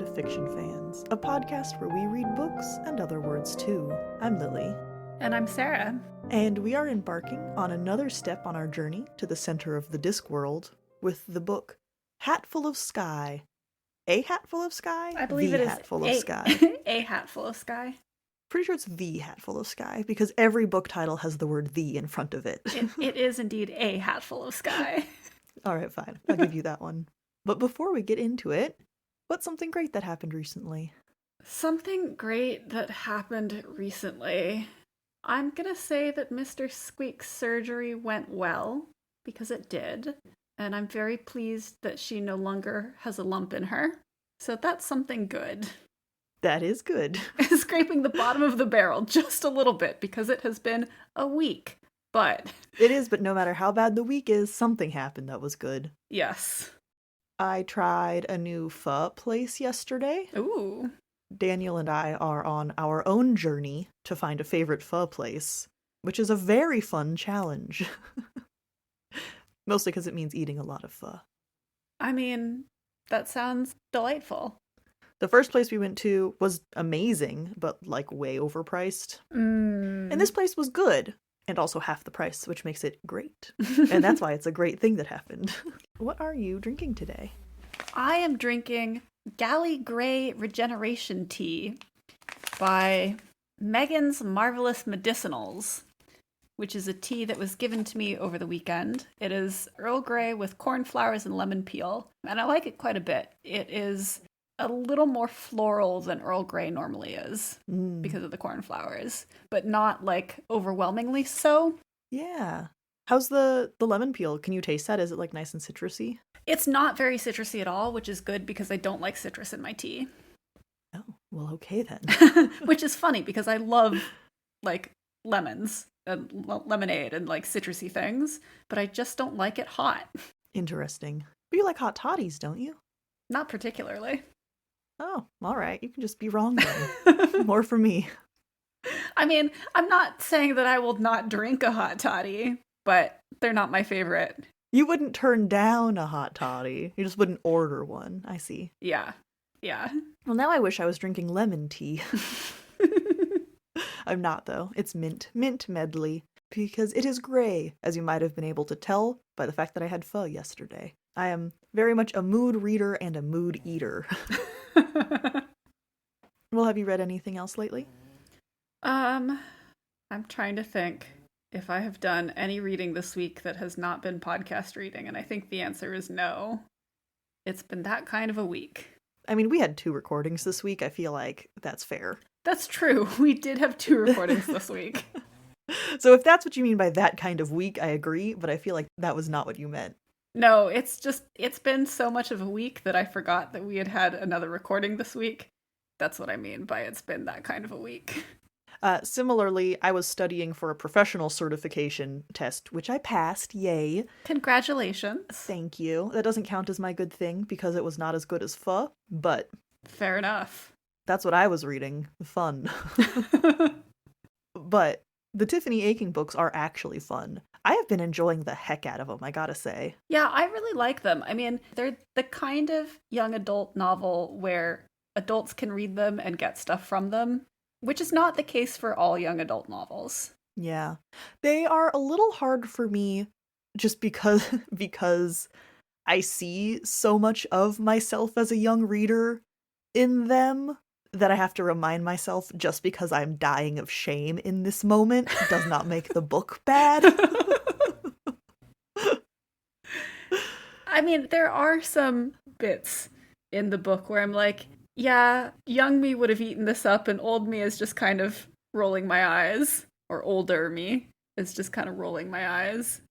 to Fiction Fans, a podcast where we read books and other words too. I'm Lily. And I'm Sarah. And we are embarking on another step on our journey to the center of the Discworld with the book Hatful of Sky. A Hatful of Sky? I believe it is Hatful of Sky. A Hatful of Sky. Pretty sure it's The Hatful of Sky, because every book title has the word the in front of it. It is indeed A Hatful of Sky. All right, fine. I'll give you that one. But before we get into it, what's something great that happened recently? Something great that happened recently. I'm gonna say that Mr. Squeak's surgery went well, because it did. And I'm very pleased that she no longer has a lump in her. So that's something good. That is good. Scraping the bottom of the barrel just a little bit, because it has been a week. But it is, but no matter how bad the week is, something happened that was good. Yes. I tried a new pho place yesterday. Ooh. Daniel and I are on our own journey to find a favorite pho place, which is a very fun challenge. Mostly because it means eating a lot of pho. I mean, that sounds delightful. The first place we went to was amazing, but like way overpriced. And this place was good, and also half the price, which makes it great. And that's why it's a great thing that happened. What are you drinking today? I am drinking Galley Grey Regeneration Tea by Megan's Marvelous Medicinals, which is a tea that was given to me over the weekend. It is Earl Grey with cornflowers and lemon peel, and I like it quite a bit. It is a little more floral than Earl Grey normally is because of the cornflowers, but not like overwhelmingly so. Yeah. How's the lemon peel? Can you taste that? Is it like nice and citrusy? It's not very citrusy at all, which is good because I don't like citrus in my tea. Oh, well, okay then. Which is funny because I love like lemons and lemonade and like citrusy things, but I just don't like it hot. Interesting. But you like hot toddies, don't you? Not particularly. Oh, all right. You can just be wrong then. More for me. I mean, I'm not saying that I will not drink a hot toddy, but they're not my favorite. You wouldn't turn down a hot toddy. You just wouldn't order one. I see. Yeah. Well, now I wish I was drinking lemon tea. I'm not, though. It's mint medley, because it is grey, as you might have been able to tell by the fact that I had pho yesterday. I am very much a mood reader and a mood eater. Well, have you read anything else lately? I'm trying to think if I have done any reading this week that has not been podcast reading, and I think the answer is no. It's been that kind of a week. I mean, we had 2 recordings this week. I feel like that's fair. That's true. We did have 2 recordings this week. So if that's what you mean by that kind of week, I agree, but I feel like that was not what you meant. No, it's been so much of a week that I forgot that we had another recording this week. That's what I mean by it's been that kind of a week. Similarly, I was studying for a professional certification test, which I passed. Yay. Congratulations. Thank you. That doesn't count as my good thing because it was not as good as pho, but fair enough. That's what I was reading. Fun. But the Tiffany Aching books are actually fun. I have been enjoying the heck out of them, I gotta say. Yeah, I really like them. I mean, they're the kind of young adult novel where adults can read them and get stuff from them, which is not the case for all young adult novels. Yeah. They are a little hard for me just because I see so much of myself as a young reader in them that I have to remind myself just because I'm dying of shame in this moment does not make the book bad. I mean, there are some bits in the book where I'm like, yeah, young me would have eaten this up, and old me is just kind of rolling my eyes. Or older me is just kind of rolling my eyes.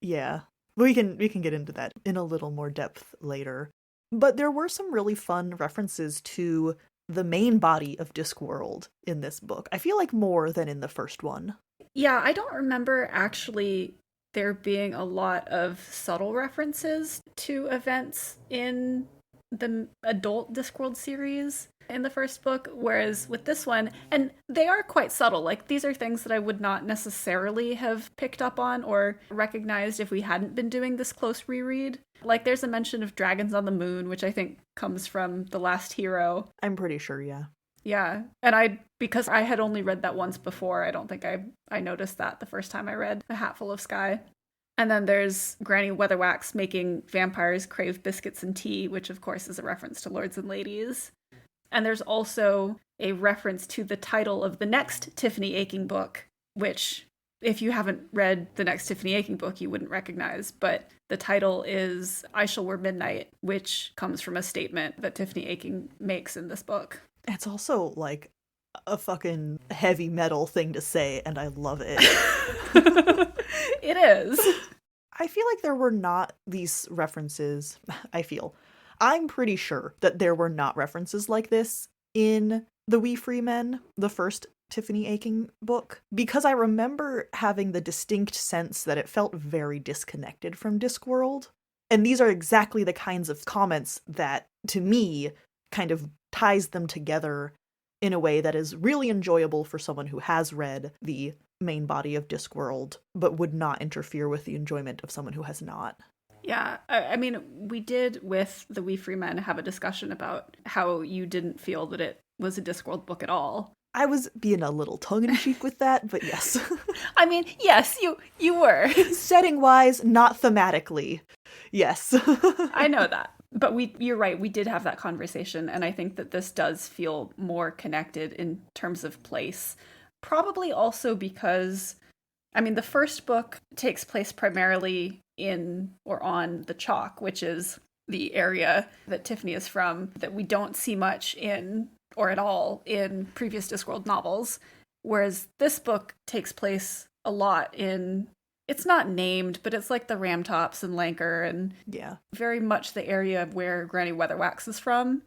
Yeah. We can get into that in a little more depth later. But there were some really fun references to the main body of Discworld in this book. I feel like more than in the first one. Yeah, I don't remember actually there being a lot of subtle references to events in the adult Discworld series in the first book, whereas with this one, and they are quite subtle, like these are things that I would not necessarily have picked up on or recognized if we hadn't been doing this close reread. Like there's a mention of dragons on the moon, which I think comes from The Last Hero. I'm pretty sure, yeah. Yeah, and because I had only read that once before, I don't think I noticed that the first time I read A Hatful of Sky. And then there's Granny Weatherwax making vampires crave biscuits and tea, which of course is a reference to Lords and Ladies. And there's also a reference to the title of the next Tiffany Aching book, which, if you haven't read the next Tiffany Aching book, you wouldn't recognize. But the title is I Shall Wear Midnight, which comes from a statement that Tiffany Aching makes in this book. It's also, like, a fucking heavy metal thing to say, and I love it. It is. I feel like there were not these references. I'm pretty sure that there were not references like this in The We Free Men, the first Tiffany Aching book, because I remember having the distinct sense that it felt very disconnected from Discworld. And these are exactly the kinds of comments that, to me, kind of ties them together in a way that is really enjoyable for someone who has read the main body of Discworld, but would not interfere with the enjoyment of someone who has not. Yeah, I mean, we did with the We Free Men have a discussion about how you didn't feel that it was a Discworld book at all. I was being a little tongue-in-cheek with that, but yes. I mean, yes, you were. Setting-wise, not thematically. Yes. I know that. But you're right, we did have that conversation, and I think that this does feel more connected in terms of place. Probably also because, I mean, the first book takes place primarily in or on the Chalk, which is the area that Tiffany is from, that we don't see much in, or at all, in previous Discworld novels. Whereas this book takes place a lot in, it's not named, but it's like the Ramtops and Lancre, and yeah, very much the area where Granny Weatherwax is from.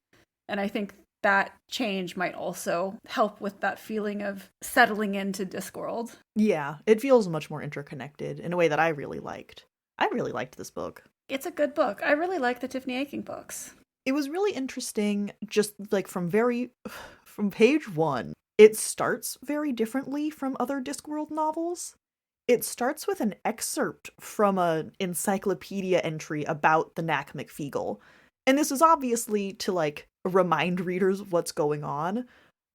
And I think that change might also help with that feeling of settling into Discworld. Yeah, it feels much more interconnected in a way that I really liked. I really liked this book. It's a good book. I really like the Tiffany Aching books. It was really interesting, just like from page one. It starts very differently from other Discworld novels. It starts with an excerpt from an encyclopedia entry about the Knack McFeagle. And this is obviously to, like, remind readers what's going on.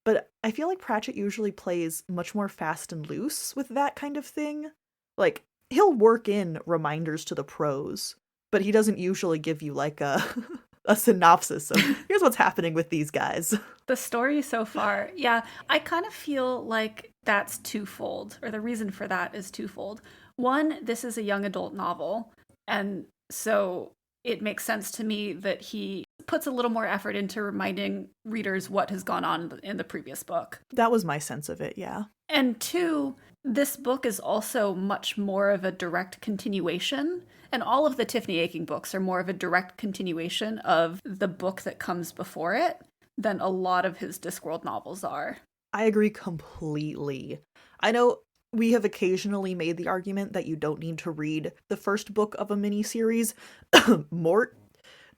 But I feel like Pratchett usually plays much more fast and loose with that kind of thing. Like, he'll work in reminders to the prose, but he doesn't usually give you, like, a synopsis of, here's what's happening with these guys. The story so far, yeah, I kind of feel like that's twofold, or the reason for that is twofold. One, this is a young adult novel, and so it makes sense to me that he puts a little more effort into reminding readers what has gone on in the previous book. That was my sense of it, yeah. And two, this book is also much more of a direct continuation, and all of the Tiffany Aching books are more of a direct continuation of the book that comes before it than a lot of his Discworld novels are. I agree completely. I know we have occasionally made the argument that you don't need to read the first book of a miniseries, Mort,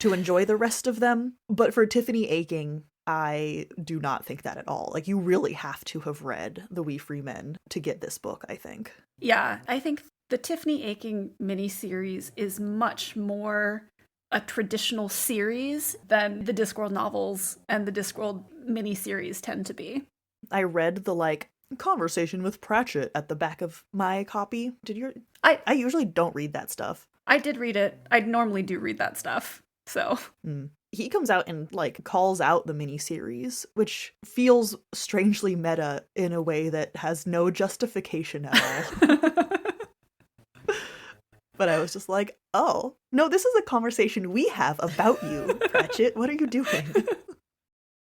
to enjoy the rest of them. But for Tiffany Aching, I do not think that at all. Like, you really have to have read The We Free Men to get this book, I think. Yeah, I think the Tiffany Aching miniseries is much more a traditional series than the Discworld novels and the Discworld miniseries tend to be. I read the, like, conversation with Pratchett at the back of my copy. I usually don't read that stuff. I did read it. I normally do read that stuff, so. He comes out and, like, calls out the miniseries, which feels strangely meta in a way that has no justification at all. But I was just like, oh, no, this is a conversation we have about you, Pratchett. What are you doing?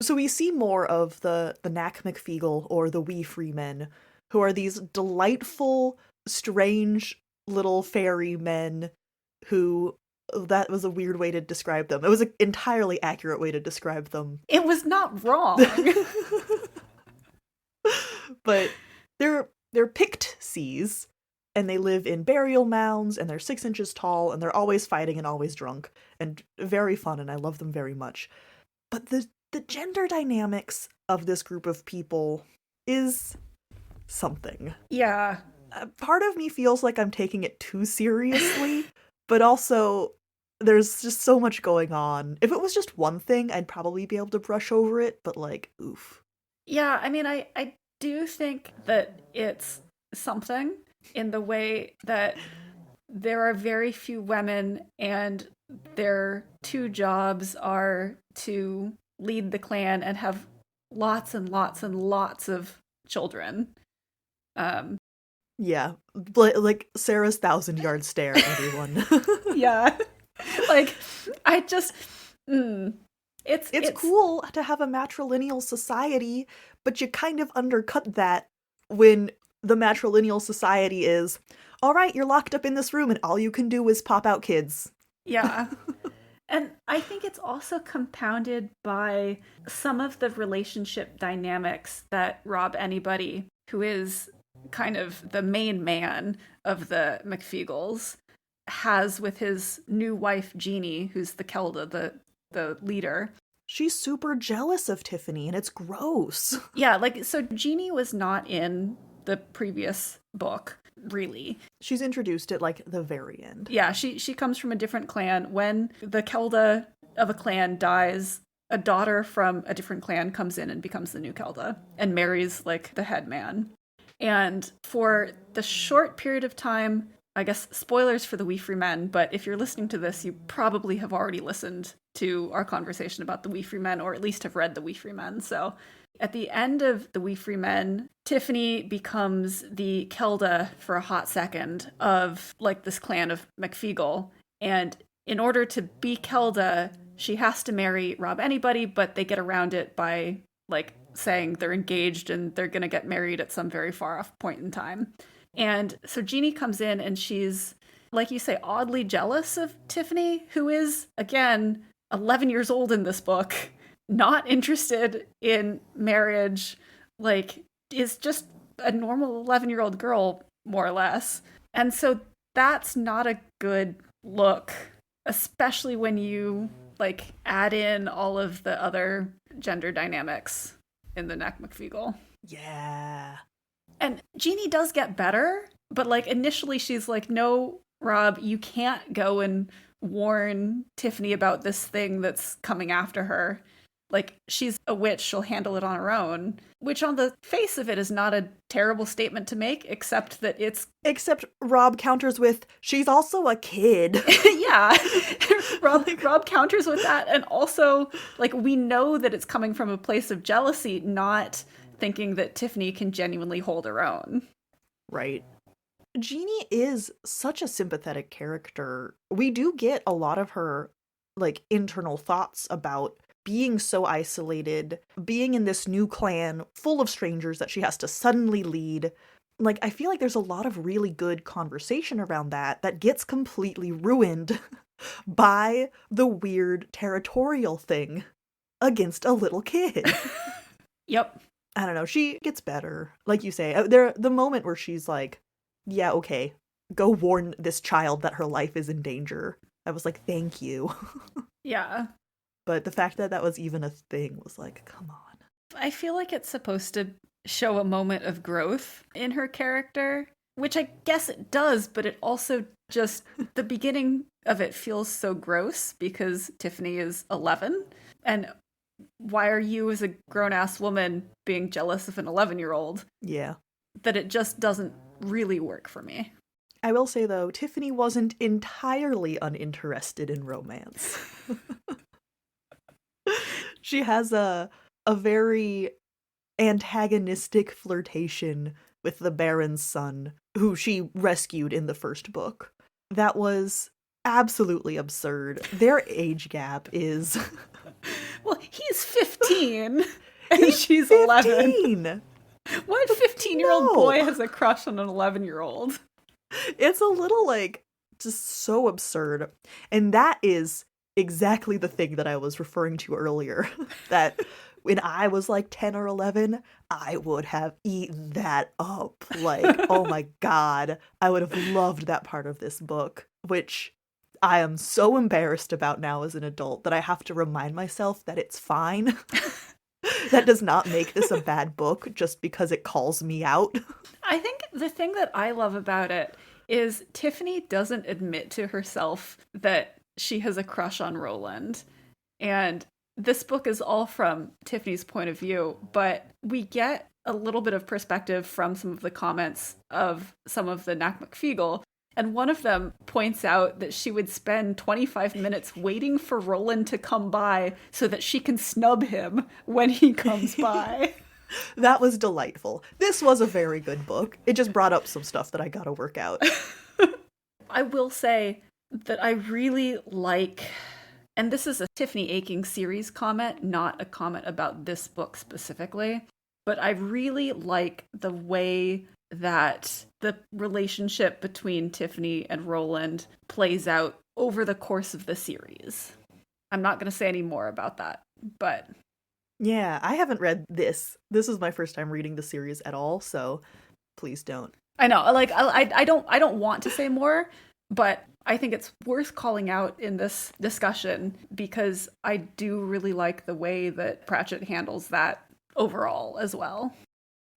So we see more of the Knack McFeagle, or the We Free Men, who are these delightful, strange little fairy men who, that was a weird way to describe them. It was an entirely accurate way to describe them. It was not wrong. But they're pixies and they live in burial mounds, and they're 6 inches tall, and they're always fighting and always drunk, and very fun, and I love them very much. But the gender dynamics of this group of people is something. Yeah. Part of me feels like I'm taking it too seriously, but also there's just so much going on. If it was just one thing, I'd probably be able to brush over it, but like, oof. Yeah, I mean, I do think that it's something in the way that there are very few women and their 2 jobs are to lead the clan and have lots and lots and lots of children. Yeah, like Sarah's 1,000-yard stare, everyone. Yeah. Like, I just... It's cool to have a matrilineal society, but you kind of undercut that when the matrilineal society is, all right, you're locked up in this room and all you can do is pop out kids. Yeah. And I think it's also compounded by some of the relationship dynamics that Rob Anybody, who is kind of the main man of the McFeagles, has with his new wife, Jeannie, who's the Kelda, the leader. She's super jealous of Tiffany, and it's gross. Yeah, like, so Jeannie was not in the previous book, really. She's introduced at, like, the very end. Yeah, she comes from a different clan. When the Kelda of a clan dies, a daughter from a different clan comes in and becomes the new Kelda and marries, like, the head man. And for the short period of time, I guess spoilers for the We Free Men, but if you're listening to this, you probably have already listened to our conversation about the We Free Men, or at least have read the We Free Men. So at the end of the We Free Men, Tiffany becomes the Kelda for a hot second of, like, this clan of McFeagle. And in order to be Kelda, she has to marry Rob Anybody, but they get around it by, like, saying they're engaged and they're going to get married at some very far off point in time. And so Jeannie comes in and she's, like you say, oddly jealous of Tiffany, who is, again, 11 years old in this book, not interested in marriage, like, is just a normal 11-year-old girl, more or less. And so that's not a good look, especially when you, like, add in all of the other gender dynamics in the Neck McFeagle. Yeah. And Jeannie does get better, but, like, initially she's like, no, Rob, you can't go and warn Tiffany about this thing that's coming after her. Like, she's a witch, she'll handle it on her own. Which on the face of it is not a terrible statement to make, except that it's... Except Rob counters with, she's also a kid. Yeah. Rob counters with that, and also, like, we know that it's coming from a place of jealousy, not thinking that Tiffany can genuinely hold her own. Right. Jeannie is such a sympathetic character. We do get a lot of her, like, internal thoughts about being so isolated, being in this new clan full of strangers that she has to suddenly lead. Like, I feel like there's a lot of really good conversation around that gets completely ruined by the weird territorial thing against a little kid. Yep. I don't know, she gets better. Like you say, the moment where she's like, yeah, okay, go warn this child that her life is in danger. I was like, thank you. Yeah. But the fact that that was even a thing was like, come on. I feel like it's supposed to show a moment of growth in her character, which I guess it does, but it also just, the beginning of it feels so gross because Tiffany is 11. And why are you, as a grown-ass woman, being jealous of an 11-year-old? Yeah. That it just doesn't really work for me. I will say, though, Tiffany wasn't entirely uninterested in romance. She has a very antagonistic flirtation with the Baron's son, who she rescued in the first book. That was absolutely absurd. Their age gap is... Well, he's 15 and she's 11. What 15-year-old boy has a crush on an 11-year-old? It's a little, like, just so absurd. And that is exactly the thing that I was referring to earlier. That when I was like 10 or 11, I would have eaten that up. Like, oh my God, I would have loved that part of this book, which I am so embarrassed about now as an adult that I have to remind myself that it's fine. That does not make this a bad book just because it calls me out. I think the thing that I love about it is Tiffany doesn't admit to herself that she has a crush on Roland. And this book is all from Tiffany's point of view, but we get a little bit of perspective from some of the comments of some of the Nac McFeagle. And one of them points out that she would spend 25 minutes waiting for Roland to come by so that she can snub him when he comes by. That was delightful. This was a very good book. It just brought up some stuff that I gotta work out. I will say that I really like, and this is a Tiffany Aching series comment, not a comment about this book specifically, but I really like the way that the relationship between Tiffany and Roland plays out over the course of the series. I'm not going to say any more about that, but... Yeah, I haven't read this. This is my first time reading the series at all, so please don't. I know, like, I don't want to say more, but I think it's worth calling out in this discussion because I do really like the way that Pratchett handles that overall as well.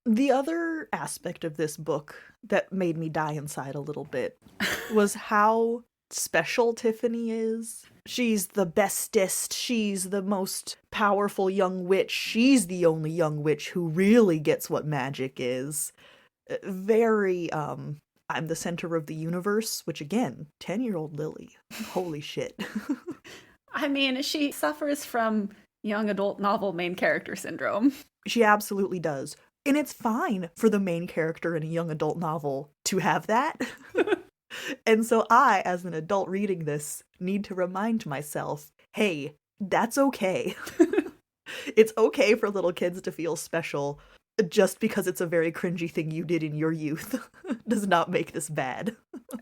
The other aspect of this book that made me die inside a little bit was how special Tiffany is. She's the bestest, she's the most powerful young witch, she's the only young witch who really gets what magic is. Very, I'm the center of the universe, which again, 10-year-old Lily. Holy shit. I mean, she suffers from young adult novel main character syndrome. She absolutely does. And it's fine for the main character in a young adult novel to have that. And so I, as an adult reading this, need to remind myself, hey, that's okay. It's okay for little kids to feel special. Just because it's a very cringy thing you did in your youth does not make this bad.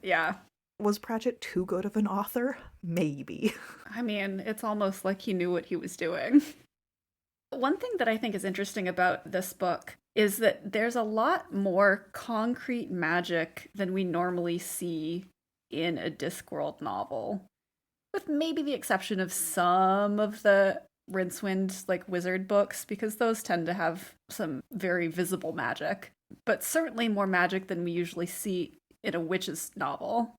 Yeah. Was Pratchett too good of an author? Maybe. I mean, it's almost like he knew what he was doing. One thing that I think is interesting about this book is that there's a lot more concrete magic than we normally see in a Discworld novel. With maybe the exception of some of the Rincewind, like, wizard books, because those tend to have some very visible magic. But certainly more magic than we usually see in a witch's novel.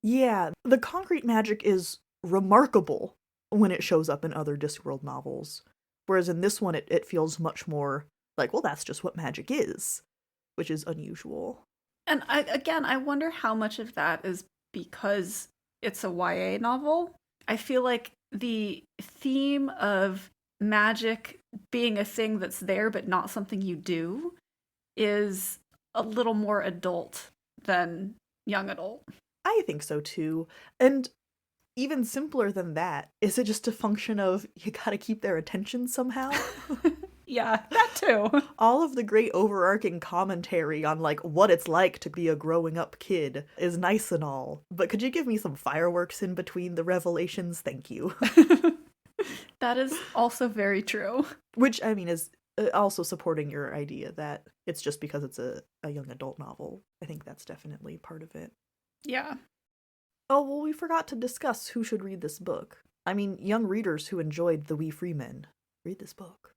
Yeah, the concrete magic is remarkable when it shows up in other Discworld novels. Whereas in this one, it feels much more like, well, that's just what magic is, which is unusual. And I wonder how much of that is because it's a YA novel. I feel like the theme of magic being a thing that's there but not something you do is a little more adult than young adult. I think so too. And even simpler than that, is it just a function of you gotta keep their attention somehow? Yeah, that too. All of the great overarching commentary on, like, what it's like to be a growing up kid is nice and all, but could you give me some fireworks in between the revelations? Thank you. That is also very true. Which, I mean, is also supporting your idea that it's just because it's a young adult novel. I think that's definitely part of it. Yeah. Oh, well, we forgot to discuss who should read this book. I mean, young readers who enjoyed The Wee Freemen, read this book.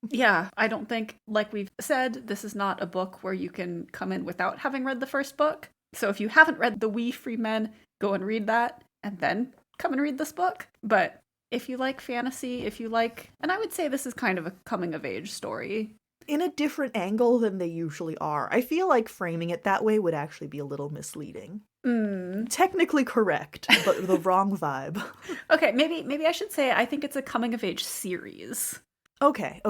Yeah, I don't think, like we've said, this is not a book where you can come in without having read the first book. So if you haven't read The Wee Freemen, go and read that, and then come and read this book. But if you like fantasy, if you like... And I would say this is kind of a coming-of-age story. In a different angle than they usually are. I feel like framing it that way would actually be a little misleading. Technically correct, but the wrong vibe. Okay, maybe I should say I think it's a coming-of-age series. Okay.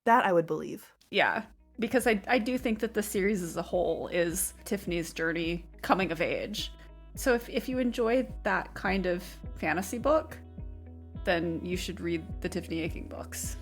That I would believe. Yeah, because I do think that the series as a whole is Tiffany's journey coming of age. So if you enjoy that kind of fantasy book, then you should read the Tiffany Aching books.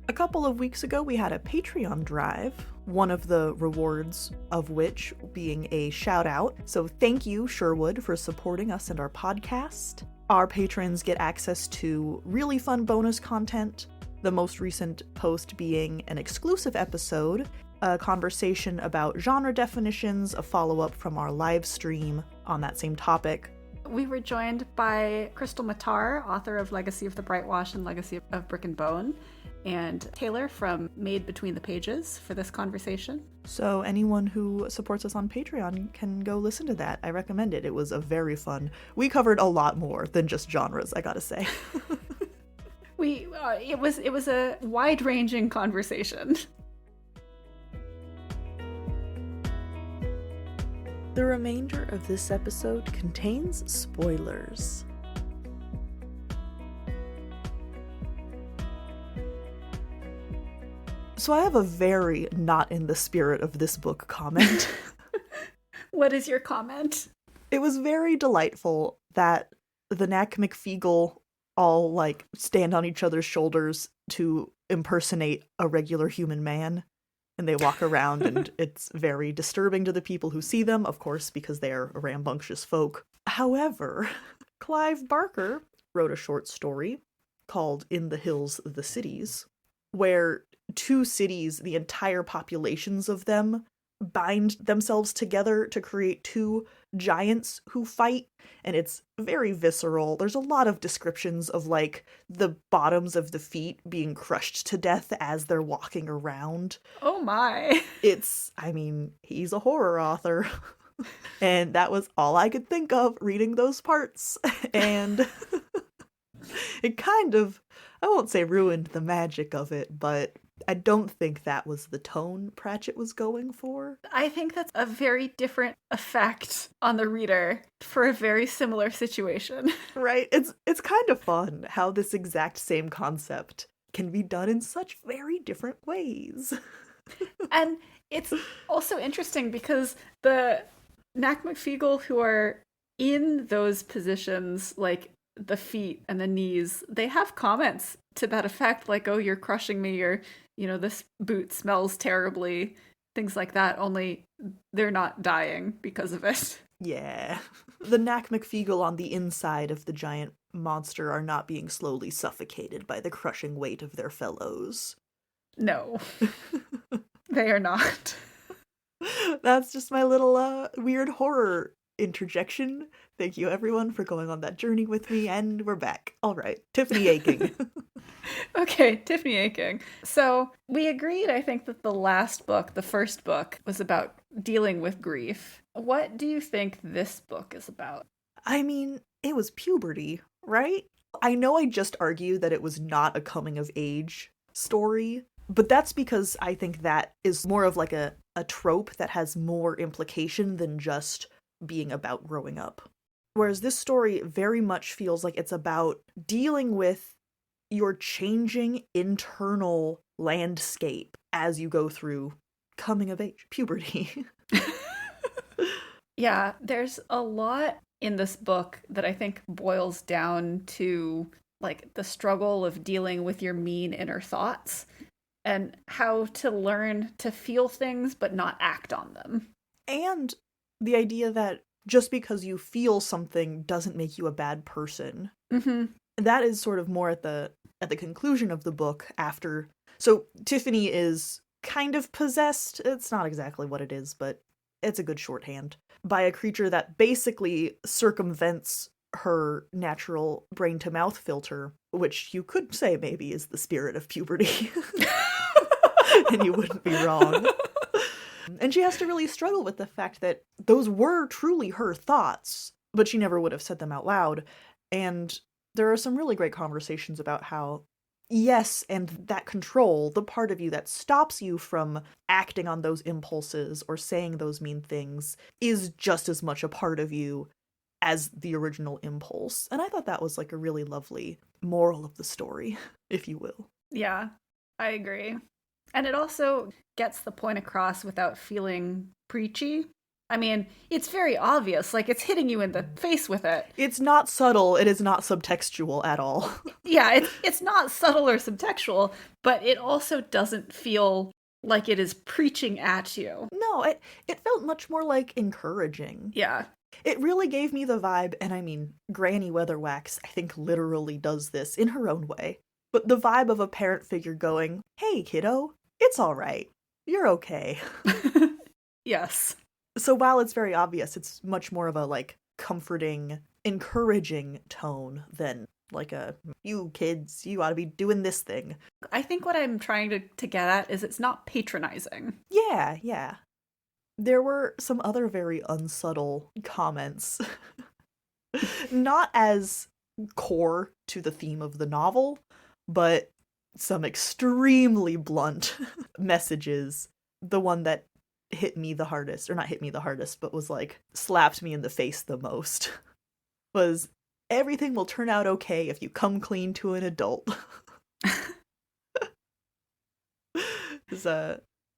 A couple of weeks ago, we had a Patreon drive one of the rewards of which being a shout out. So thank you, Sherwood, for supporting us and our podcast. Our patrons get access to really fun bonus content, the most recent post being an exclusive episode, a conversation about genre definitions, a follow-up from our live stream on that same topic. We were joined by Crystal Matar, author of Legacy of the Brightwash and Legacy of Brick and Bone, and Taylor from Made Between the Pages for this conversation. So anyone who supports us on Patreon can go listen to that. I recommend it. It was a very fun. We covered a lot more than just genres, I gotta say. It was a wide-ranging conversation. The remainder of this episode contains spoilers. So I have a very not in the spirit of this book comment. What is your comment? It was very delightful that the Knack McFeagle all, like, stand on each other's shoulders to impersonate a regular human man. And they walk around, and it's very disturbing to the people who see them, of course, because they're rambunctious folk. However, Clive Barker wrote a short story called In the Hills, the Cities, where two cities, the entire populations of them, bind themselves together to create two giants who fight, and it's very visceral. There's a lot of descriptions of, like, the bottoms of the feet being crushed to death as they're walking around. Oh my. He's a horror author. And that was all I could think of reading those parts. And it kind of, I won't say ruined the magic of it, but I don't think that was the tone Pratchett was going for. I think that's a very different effect on the reader for a very similar situation. Right? It's kind of fun how this exact same concept can be done in such very different ways. And it's also interesting because the Knack McFeagle who are in those positions, like the feet and the knees, they have comments to that effect, like, oh, you're crushing me, or, this boot smells terribly, things like that, only they're not dying because of it. Yeah. The Knack McFeagle on the inside of the giant monster are not being slowly suffocated by the crushing weight of their fellows. No. They are not. That's just my little weird horror interjection. Thank you, everyone, for going on that journey with me, and we're back. All right, Tiffany Aching. Okay, Tiffany Aching. So we agreed, I think, that the last book, the first book, was about dealing with grief. What do you think this book is about? It was puberty, right? I know I just argued that it was not a coming-of-age story, but that's because I think that is more of like a trope that has more implication than just being about growing up. Whereas this story very much feels like it's about dealing with your changing internal landscape as you go through coming of age, puberty. Yeah, there's a lot in this book that I think boils down to, like, the struggle of dealing with your mean inner thoughts and how to learn to feel things but not act on them. And the idea that just because you feel something doesn't make you a bad person. Mm-hmm. That is sort of more at the conclusion of the book after. So Tiffany is kind of possessed. It's not exactly what it is, but it's a good shorthand. By a creature that basically circumvents her natural brain-to-mouth filter, which you could say maybe is the spirit of puberty. And you wouldn't be wrong. And she has to really struggle with the fact that those were truly her thoughts, but she never would have said them out loud. And there are some really great conversations about how, yes, and that control, the part of you that stops you from acting on those impulses or saying those mean things, is just as much a part of you as the original impulse. And I thought that was like a really lovely moral of the story, if you will. Yeah, I agree. And it also gets the point across without feeling preachy. I mean, it's very obvious, like it's hitting you in the face with it. It's not subtle, it is not subtextual at all. Yeah, it's not subtle or subtextual, but it also doesn't feel like it is preaching at you. No, it felt much more like encouraging. Yeah. It really gave me the vibe, and I mean, Granny Weatherwax, I think, literally does this in her own way. But the vibe of a parent figure going, hey, kiddo, it's all right. You're okay. Yes. So while it's very obvious, it's much more of a, like, comforting, encouraging tone than, like, you kids, you ought to be doing this thing. I think what I'm trying to get at is it's not patronizing. Yeah. There were some other very unsubtle comments. Not as core to the theme of the novel, but some extremely blunt messages. The one that hit me the hardest, or not hit me the hardest, but was like, slapped me in the face the most, was, everything will turn out okay if you come clean to an adult.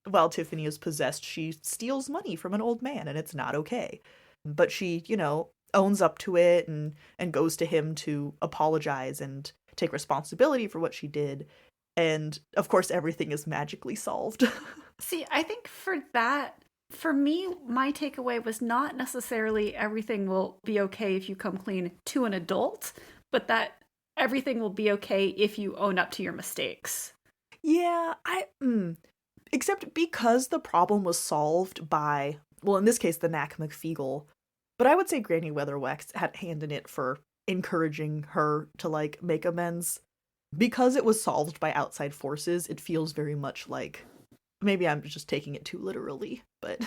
While Tiffany is possessed, she steals money from an old man, and it's not okay. But she, owns up to it and goes to him to apologize and take responsibility for what she did. And, of course, everything is magically solved. See, I think for me, my takeaway was not necessarily everything will be okay if you come clean to an adult, but that everything will be okay if you own up to your mistakes. Yeah, except because the problem was solved by, well, in this case, the Knack McFeagle, but I would say Granny Weatherwax had a hand in it for encouraging her to, like, make amends. Because it was solved by outside forces, it feels very much like, maybe I'm just taking it too literally, but...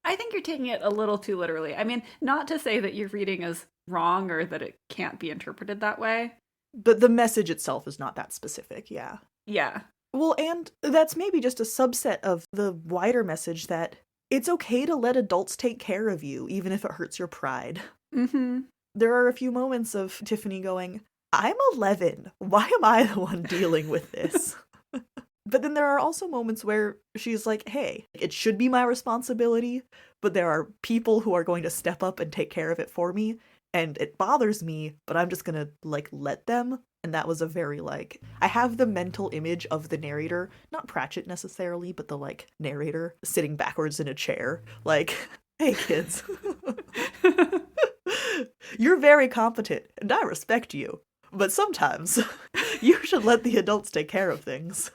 I think you're taking it a little too literally. I mean, not to say that your reading is wrong or that it can't be interpreted that way. But the message itself is not that specific, yeah. Yeah. Well, and that's maybe just a subset of the wider message that it's okay to let adults take care of you, even if it hurts your pride. Mm-hmm. There are a few moments of Tiffany going, I'm 11. Why am I the one dealing with this? But then there are also moments where she's like, hey, it should be my responsibility, but there are people who are going to step up and take care of it for me, and it bothers me, but I'm just gonna, like, let them. And that was a very, like, I have the mental image of the narrator, not Pratchett necessarily, but the, like, narrator sitting backwards in a chair, like, hey, kids. You're very competent, and I respect you. But sometimes, you should let the adults take care of things.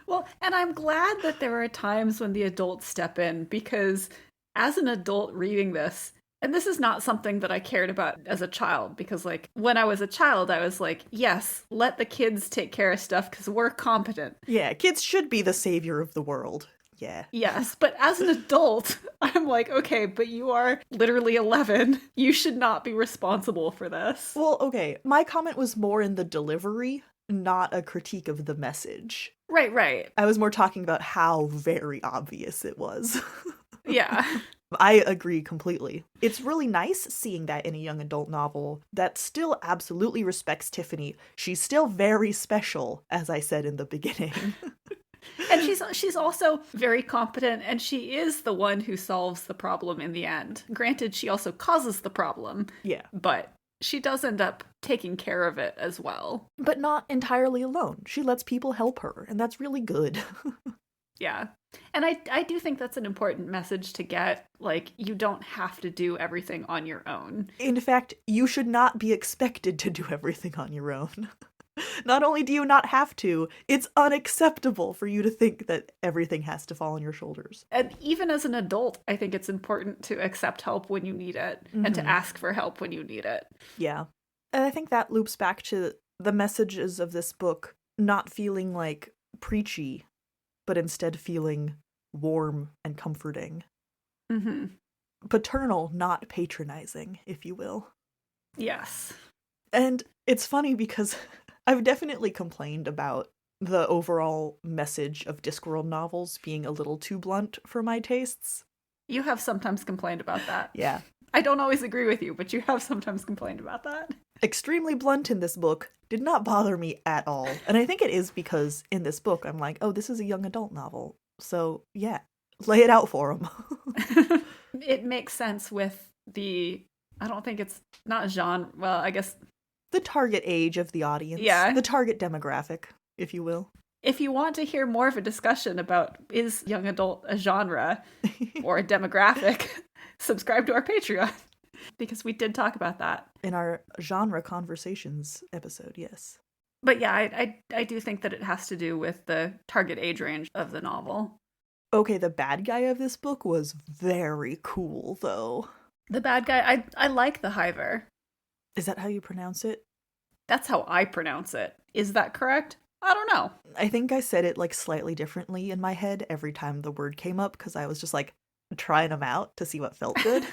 Well, and I'm glad that there are times when the adults step in, because as an adult reading this, and this is not something that I cared about as a child, because, like, when I was a child, I was like, yes, let the kids take care of stuff because we're competent. Yeah, kids should be the savior of the world. Yeah. Yes, but as an adult, I'm like, okay, but you are literally 11. You should not be responsible for this. Well, okay, my comment was more in the delivery, not a critique of the message. Right. I was more talking about how very obvious it was. Yeah. I agree completely. It's really nice seeing that in a young adult novel that still absolutely respects Tiffany. She's still very special, as I said in the beginning. And she's also very competent, and she is the one who solves the problem in the end. Granted, she also causes the problem. Yeah. But she does end up taking care of it as well. But not entirely alone. She lets people help her, and that's really good. Yeah. And I do think that's an important message to get. Like, you don't have to do everything on your own. In fact, you should not be expected to do everything on your own. Not only do you not have to, it's unacceptable for you to think that everything has to fall on your shoulders. And even as an adult, I think it's important to accept help when you need it, and to ask for help when you need it. Yeah. And I think that loops back to the messages of this book not feeling like preachy, but instead feeling warm and comforting. Mm-hmm. Paternal, not patronizing, if you will. Yes. And it's funny because I've definitely complained about the overall message of Discworld novels being a little too blunt for my tastes. You have sometimes complained about that. Yeah. I don't always agree with you, but you have sometimes complained about that. Extremely blunt in this book did not bother me at all. And I think it is because in this book I'm like, oh, this is a young adult novel. So yeah, lay it out for them. It makes sense with I don't think it's not genre, well, I guess. The target age of the audience. Yeah. The target demographic, if you will. If you want to hear more of a discussion about is young adult a genre or a demographic, subscribe to our Patreon because we did talk about that. In our genre conversations episode, yes. But yeah, I do think that it has to do with the target age range of the novel. Okay, the bad guy of this book was very cool, though. The bad guy, I like the Hiver. Is that how you pronounce it? That's how I pronounce it. Is that correct? I don't know. I think I said it like slightly differently in my head every time the word came up because I was just like trying them out to see what felt good.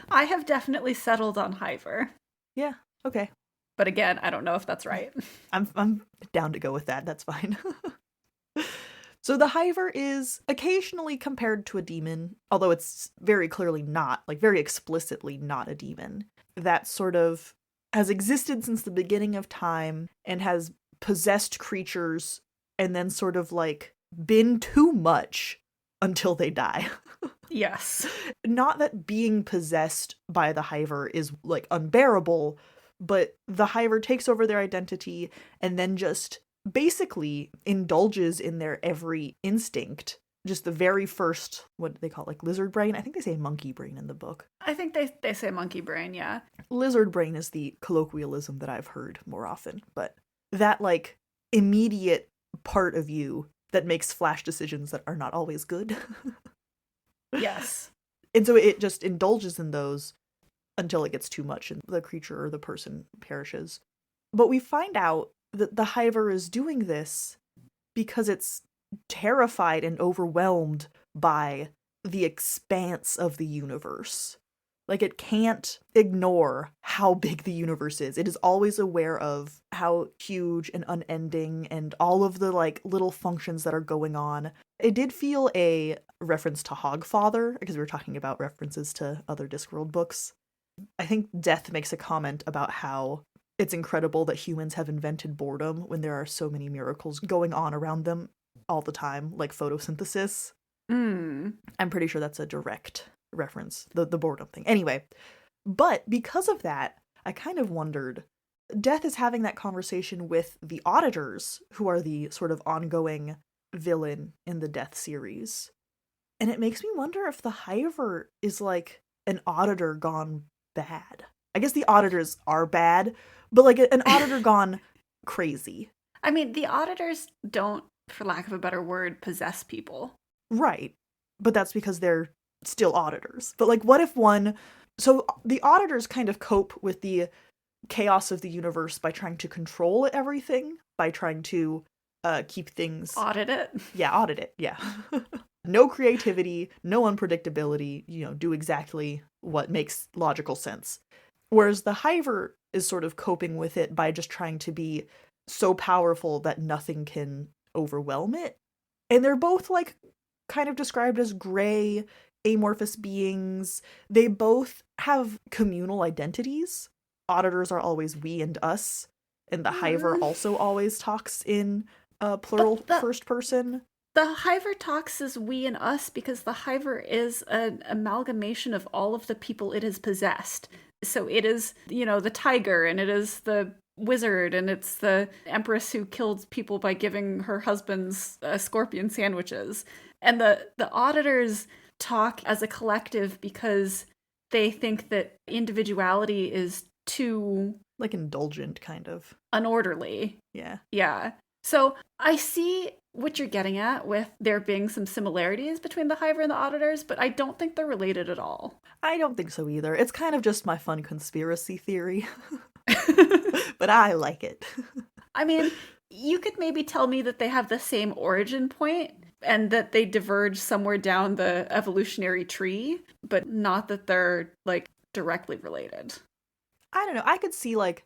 I have definitely settled on Hiver. Yeah, okay. But again, I don't know if that's right. I'm down to go with that. That's fine. So the Hiver is occasionally compared to a demon, although it's very clearly not, like very explicitly not a demon. That sort of has existed since the beginning of time and has possessed creatures and then sort of like been too much until they die. Yes. Not that being possessed by the Hiver is like unbearable, but the Hiver takes over their identity and then just basically indulges in their every instinct. Just the very first, what do they call it, like lizard brain? I think they say monkey brain in the book. I think they say monkey brain, yeah. Lizard brain is the colloquialism that I've heard more often, but that like immediate part of you that makes flash decisions that are not always good. Yes. And so it just indulges in those until it gets too much and the creature or the person perishes. But we find out that the Hiver is doing this because it's terrified and overwhelmed by the expanse of the universe. Like, it can't ignore how big the universe is. It is always aware of how huge and unending and all of the, like, little functions that are going on. It did feel a reference to Hogfather, because we were talking about references to other Discworld books. I think Death makes a comment about how it's incredible that humans have invented boredom when there are so many miracles going on around them all the time, like photosynthesis. I'm pretty sure that's a direct reference, the boredom thing. Anyway, but because of that, I kind of wondered, Death is having that conversation with the auditors, who are the sort of ongoing villain in the Death series. And it makes me wonder if the Hiver is like an auditor gone bad. I guess the auditors are bad, but like an auditor gone crazy. I mean, the auditors don't, for lack of a better word, possess people. Right. But that's because they're still auditors. But like, what if one... So the auditors kind of cope with the chaos of the universe by trying to control everything, by trying to keep things... Audit it? Yeah, audit it, yeah. No creativity, no unpredictability, do exactly what makes logical sense. Whereas the Hiver is sort of coping with it by just trying to be so powerful that nothing can overwhelm it. And they're both like kind of described as gray, amorphous beings. They both have communal identities. Auditors are always we and us, and the Hiver also always talks in plural first person. The Hiver talks as we and us because the Hiver is an amalgamation of all of the people it has possessed. So it is, the tiger, and it is the wizard, and it's the empress who killed people by giving her husband's scorpion sandwiches. And the auditors talk as a collective because they think that individuality is too... like indulgent, kind of. Unorderly. Yeah. Yeah. So I see what you're getting at with there being some similarities between the Hiver and the auditors, but I don't think they're related at all. I don't think so either. It's kind of just my fun conspiracy theory. But I like it. I mean, you could maybe tell me that they have the same origin point and that they diverge somewhere down the evolutionary tree, but not that they're, like, directly related. I don't know. I could see, like,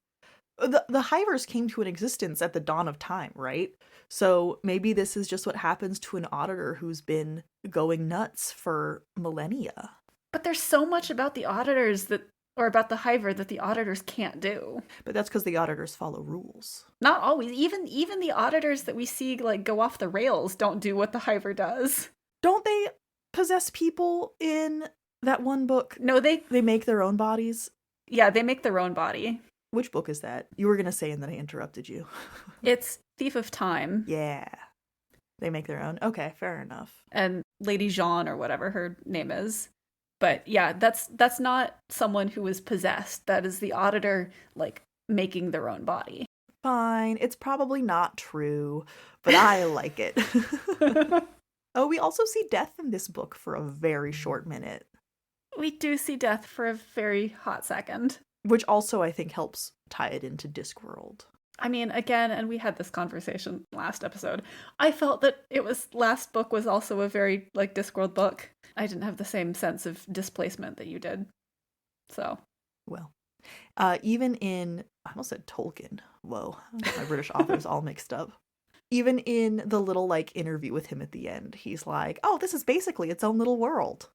the Hivers came to an existence at the dawn of time, right? So maybe this is just what happens to an auditor who's been going nuts for millennia. But there's so much about the auditors or about the Hiver that the auditors can't do. But that's because the auditors follow rules. Not always. Even the auditors that we see, like, go off the rails don't do what the Hiver does. Don't they possess people in that one book? No, they make their own bodies? Yeah, they make their own body. Which book is that? You were going to say and then I interrupted you. It's Thief of Time. Yeah. They make their own. Okay, fair enough. And Lady Jeanne, or whatever her name is. But yeah, that's not someone who is possessed. That is the auditor, like, making their own body. Fine. It's probably not true, but I like it. Oh, we also see death in this book for a very short minute. We do see death for a very hot second. Which also, I think, helps tie it into Discworld. I mean, again, and we had this conversation last episode, I felt that last book was also a very, like, Discworld book. I didn't have the same sense of displacement that you did. So. Well, even in, I almost said Tolkien. Whoa, I got my British authors all mixed up. Even in the little, like, interview with him at the end, he's like, oh, this is basically its own little world.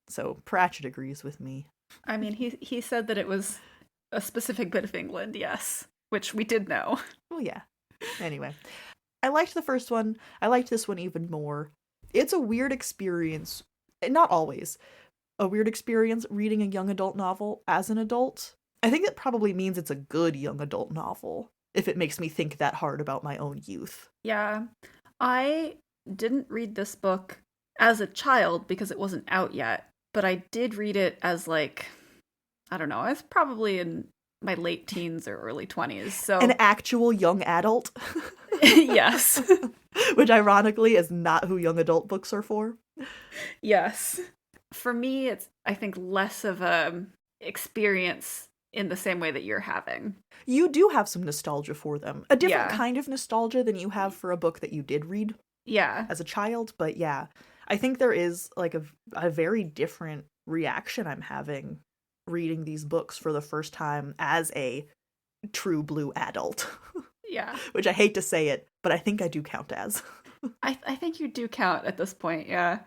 So Pratchett agrees with me. I mean, he said that it was a specific bit of England, yes. Which we did know. Well, yeah. Anyway, I liked the first one. I liked this one even more. It's a weird experience. Not always. A weird experience reading a young adult novel as an adult. I think it probably means it's a good young adult novel, if it makes me think that hard about my own youth. Yeah. I didn't read this book as a child because it wasn't out yet, but I did read it as, like, I don't know, I was probably in my late teens or early 20s. So an actual young adult. Yes. Which ironically is not who young adult books are for. Yes. For me, it's, I think, less of a experience in the same way that you're having. You do have some nostalgia for them. A different kind of nostalgia than you have for a book that you did read as a child. But yeah, I think there is, like, a very different reaction I'm having reading these books for the first time as a true blue adult. Yeah. Which I hate to say it, but I think I do count as. I think you do count at this point, yeah.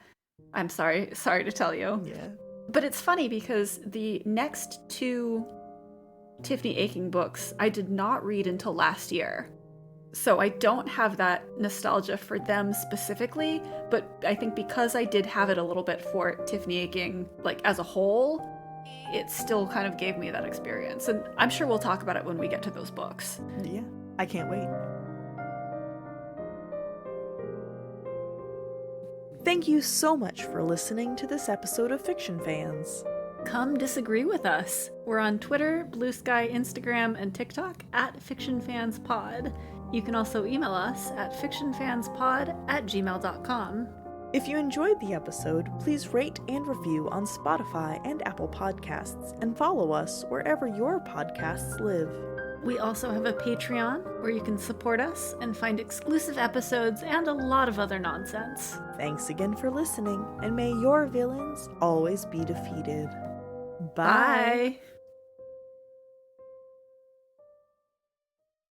I'm sorry to tell you. Yeah. But it's funny because the next two Tiffany Aching books I did not read until last year. So I don't have that nostalgia for them specifically, but I think because I did have it a little bit for Tiffany Aching, like, as a whole, it still kind of gave me that experience. And I'm sure we'll talk about it when we get to those books. Yeah, I can't wait. Thank you so much for listening to this episode of Fiction Fans. Come disagree with us. We're on Twitter, Blue Sky, Instagram, and TikTok at FictionFansPod. You can also email us at fictionfanspod@gmail.com. If you enjoyed the episode, please rate and review on Spotify and Apple Podcasts, and follow us wherever your podcasts live. We also have a Patreon where you can support us and find exclusive episodes and a lot of other nonsense. Thanks again for listening, and may your villains always be defeated. Bye! Bye.